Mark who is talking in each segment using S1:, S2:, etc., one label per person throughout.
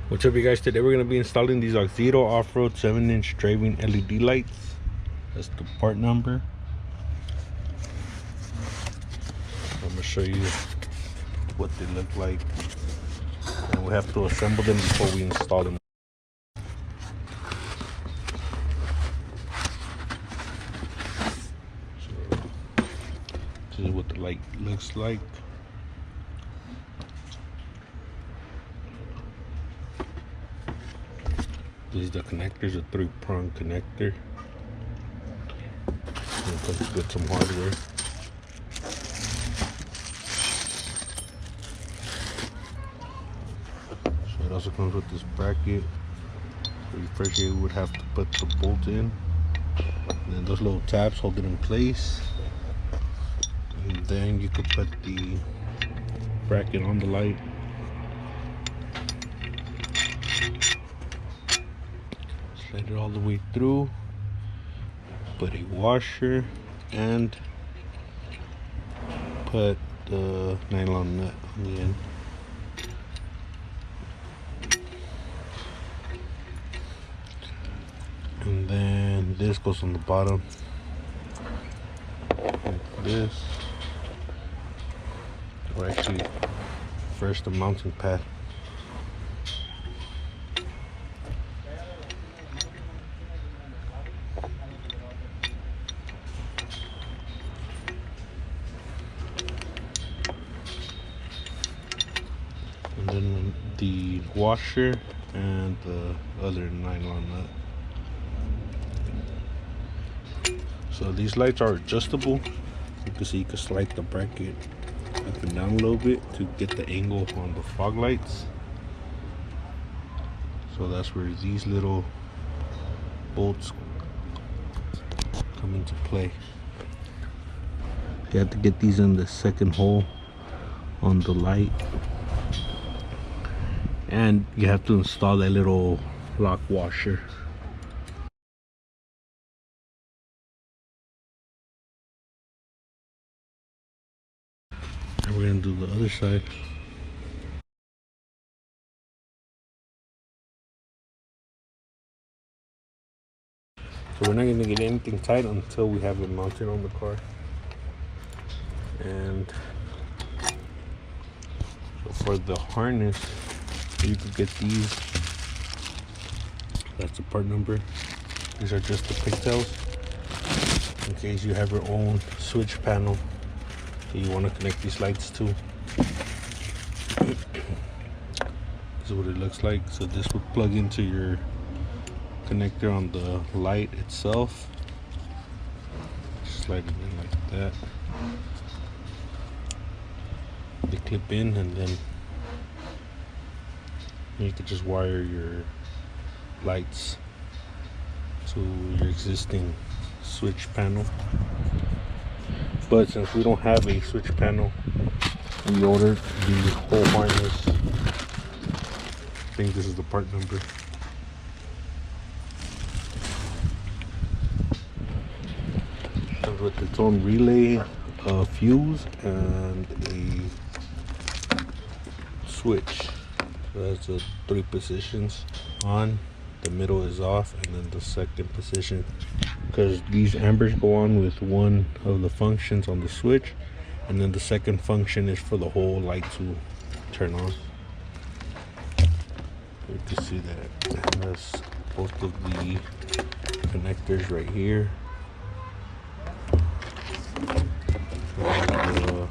S1: What's up, you guys? Today we're going to be installing these Auxito off-road 7-inch driving LED lights. That's the part number. I'm going to show you what they look like, and we have to assemble them before we install them. So this is what the light looks like. This is the connectors, a 3-prong connector. It comes with some hardware. So it also comes with this bracket. First you would have to put the bolt in, and then those little tabs hold it in place. And then you could put the bracket on the light. Slide it all the way through, put a washer, and put the nylon nut on the end. And then this goes on the bottom, like this, or actually first the mounting pad. And then the washer and the other nylon nut. So these lights are adjustable. You can see you can slide the bracket up and down a little bit to get the angle on the fog lights. So that's where these little bolts come into play. You have to get these in the second hole on the light, and you have to install that little lock washer. And we're gonna do the other side. So we're not gonna get anything tight until we have it mounted on the car. And so for the harness, you could get these. That's the part number. These are just the pigtails in case you have your own switch panel that you want to connect these lights to. This is what it looks like. So this would plug into your connector on the light itself. Slide it in like that. They clip in, and then you can just wire your lights to your existing switch panel. But since we don't have a switch panel, we ordered the whole harness. I think this is the part number. Comes with its own relay, a fuse, and a switch. So that's the 3 positions: on, the middle is off, and then the second position. Because these ambers go on with one of the functions on the switch, and then the second function is for the whole light to turn on. You can see that it has both of the connectors right here. The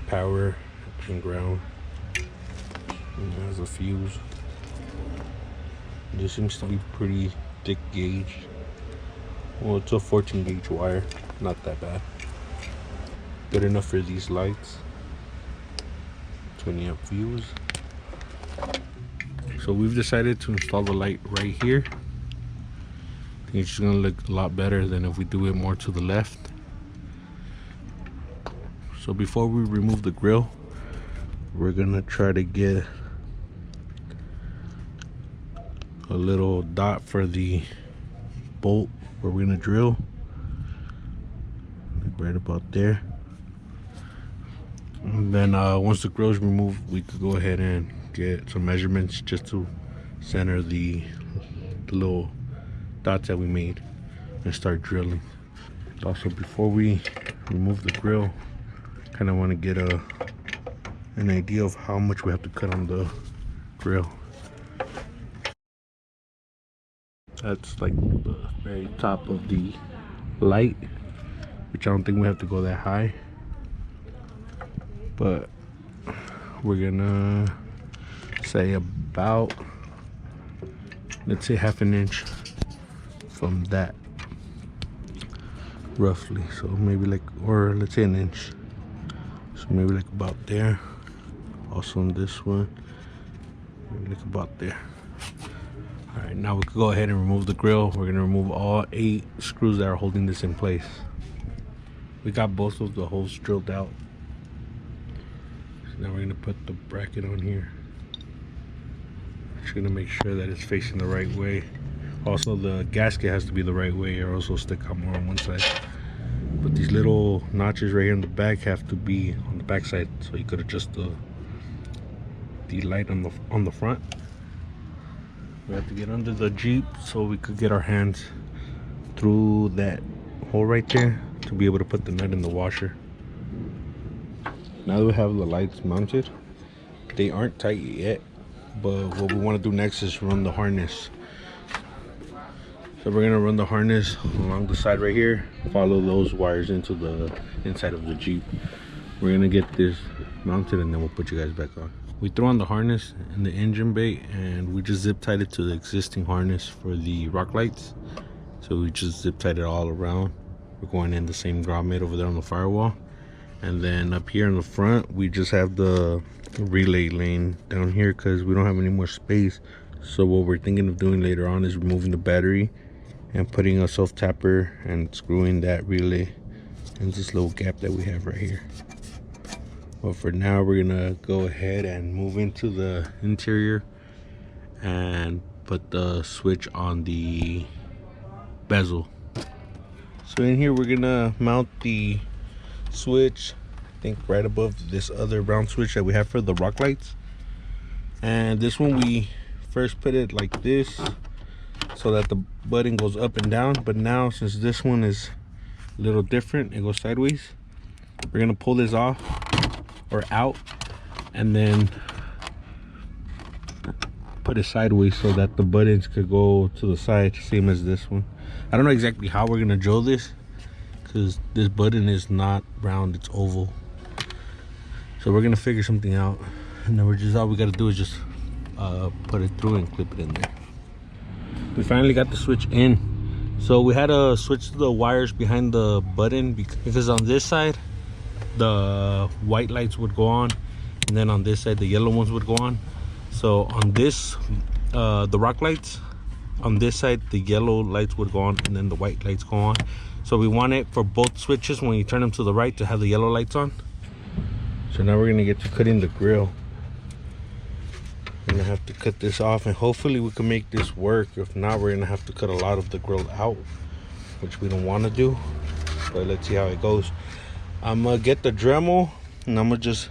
S1: power and ground, and it has a fuse. This seems to be pretty thick gauge. Well, it's a 14 gauge wire, not that bad. Good enough for these lights. 20 amp fuse. So we've decided to install the light right here. I think it's just gonna look a lot better than if we do it more to the left. So before we remove the grill, we're gonna try to get a little dot for the bolt where we're gonna drill, like right about there. And then once the grill's removed, we could go ahead and get some measurements just to center the little dots that we made and start drilling. Also, before we remove the grill, kind of want to get an idea of how much we have to cut on the grill. That's like the very top of the light, which I don't think we have to go that high, but we're gonna say about, let's say, half an inch from that, roughly. So maybe like, or let's say an inch, so maybe like about there. Also on this one, maybe like about there. All right, now we can go ahead and remove the grill. We're gonna remove all 8 screws that are holding this in place. We got both of the holes drilled out. So now we're gonna put the bracket on here. Just gonna make sure that it's facing the right way. Also, the gasket has to be the right way, or else it'll stick out more on one side. But these little notches right here in the back have to be on the back side, so you could adjust the light on the front. We have to get under the Jeep so we could get our hands through that hole right there to be able to put the nut in the washer. Now that we have the lights mounted, they aren't tight yet, but what we want to do next is run the harness. So we're gonna run the harness along the side right here, follow those wires into the inside of the Jeep. We're gonna get this mounted and then we'll put you guys back on. We threw on the harness in the engine bay and we just zip tied it to the existing harness for the rock lights. So we just zip tied it all around. We're going in the same grommet over there on the firewall. And then up here in the front, we just have the relay lane down here because we don't have any more space. So what we're thinking of doing later on is removing the battery and putting a self-tapper and screwing that relay in this little gap that we have right here. But for now, we're gonna go ahead and move into the interior and put the switch on the bezel. So in here, we're gonna mount the switch, I think right above this other brown switch that we have for the rock lights. And this one, we first put it like this so that the button goes up and down. But now, since this one is a little different, it goes sideways, we're gonna pull this off or out and then put it sideways so that the buttons could go to the side, same as this one. I don't know exactly how we're gonna drill this because this button is not round, it's oval. So we're gonna figure something out, and then all we gotta do is just put it through and clip it in there. We finally got the switch in. So we had to switch the wires behind the button because on this side the white lights would go on, and then on this side the yellow ones would go on. So on this the rock lights, on this side the yellow lights would go on and then the white lights go on. So we want it for both switches, when you turn them to the right, to have the yellow lights on. So now we're gonna get to cutting the grill. We're gonna have to cut this off and hopefully we can make this work. If not, we're gonna have to cut a lot of the grill out, which we don't want to do, but let's see how it goes. I'm gonna get the Dremel and I'm gonna just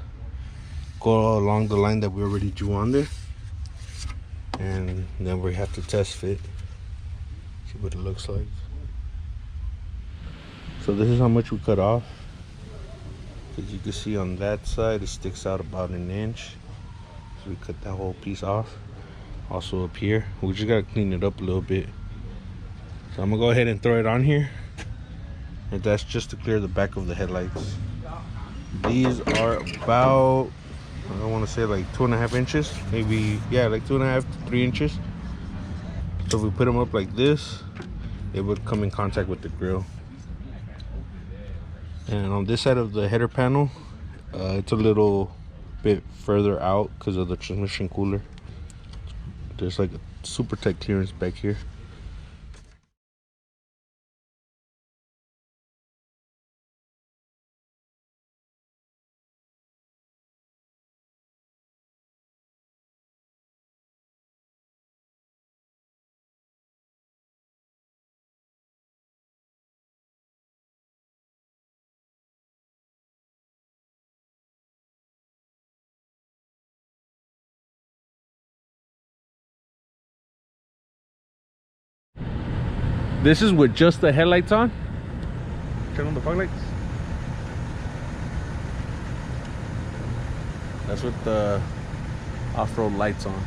S1: go along the line that we already drew on there, and then we have to test fit, see what it looks like. So this is how much we cut off. As you can see on that side, it sticks out about an inch. So we cut that whole piece off. Also up here, we just gotta clean it up a little bit. So I'm gonna go ahead and throw it on here. And that's just to clear the back of the headlights. These are about, I want to say like 2.5 inches, maybe, yeah, like 2.5 to 3 inches. So if we put them up like this, it would come in contact with the grill. And on this side of the header panel, it's a little bit further out because of the transmission cooler. There's like a super tight clearance back here. This is with just the headlights on. Turn on the fog lights. That's with the off-road lights on.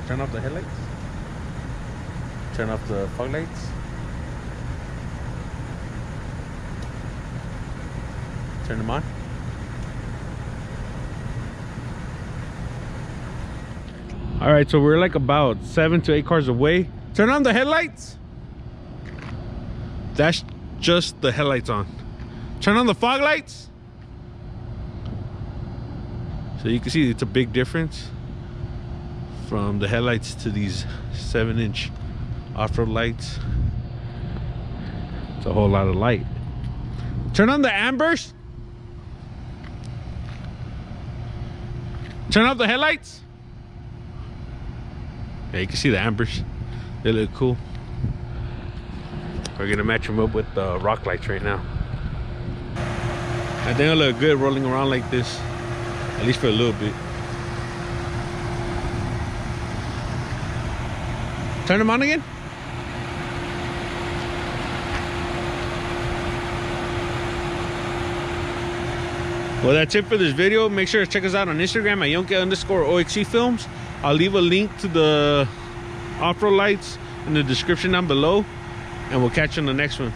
S1: Turn off the headlights. Turn off the fog lights. Turn them on. All right, so we're like about 7 to 8 cars away. Turn on the headlights. That's just the headlights on. Turn on the fog lights. So you can see it's a big difference from the headlights to these 7-inch off-road lights. It's a whole lot of light. Turn on the ambers. Turn off the headlights. Yeah, you can see the ambers. They look cool. We're gonna match them up with the rock lights right now. I think it'll look good rolling around like this, at least for a little bit. Turn them on again. Well, that's it for this video. Make sure to check us out on Instagram at Yonke_OXC Films. I'll leave a link to the off-road lights in the description down below, and we'll catch you on the next one.